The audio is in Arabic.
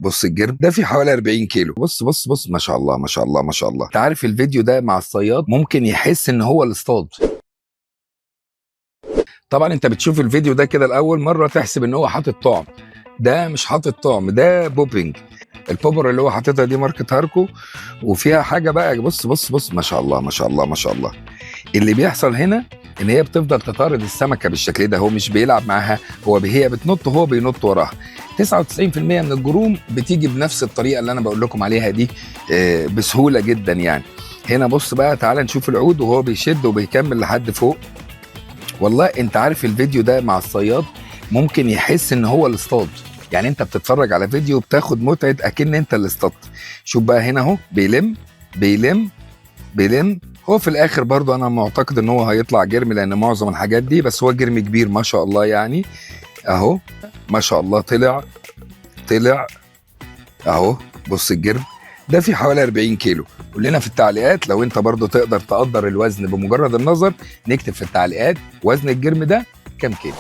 بص الجرم ده فيه حوالي 40 كيلو. بص بص بص، ما شاء الله ما شاء الله ما شاء الله. انت عارف الفيديو ده مع الصياد ممكن يحس ان هو الاصطاد. طبعا انت بتشوف الفيديو ده كده الاول مره تحسب ان هو حاطط طعم. ده مش حاطط طعم، ده بوبينج. البوبر اللي هو حاططها دي ماركه هاركو، وفيها حاجه بقى. بص بص بص، ما شاء الله ما شاء الله ما شاء الله. اللي بيحصل هنا ان هي بتفضل تطارد السمكه بالشكل ده، هو مش بيلعب معاها، هي بتنط وهو بينط وراها. 99% من الجروم بتيجي بنفس الطريقه اللي انا بقول لكم عليها دي، بسهوله جدا يعني. هنا بص بقى، تعال نشوف العود وهو بيشد وبيكمل لحد فوق. والله انت عارف الفيديو ده مع الصياد ممكن يحس ان هو الاصطاد. يعني انت بتتفرج على فيديو بتاخد متعه اكن انت اللي اصطدت. شوف بقى هنا اهو بيلم بيلم بيلم. هو في الاخر برضو انا معتقد ان هو هيطلع جرم، لان معظم الحاجات دي، بس هو جرم كبير ما شاء الله يعني. اهو ما شاء الله، طلع اهو. بص الجرم ده فيه حوالي 40 كيلو. قول لنا في التعليقات لو انت برضو تقدر تقدر الوزن بمجرد النظر. نكتب في التعليقات وزن الجرم ده كام كيلو.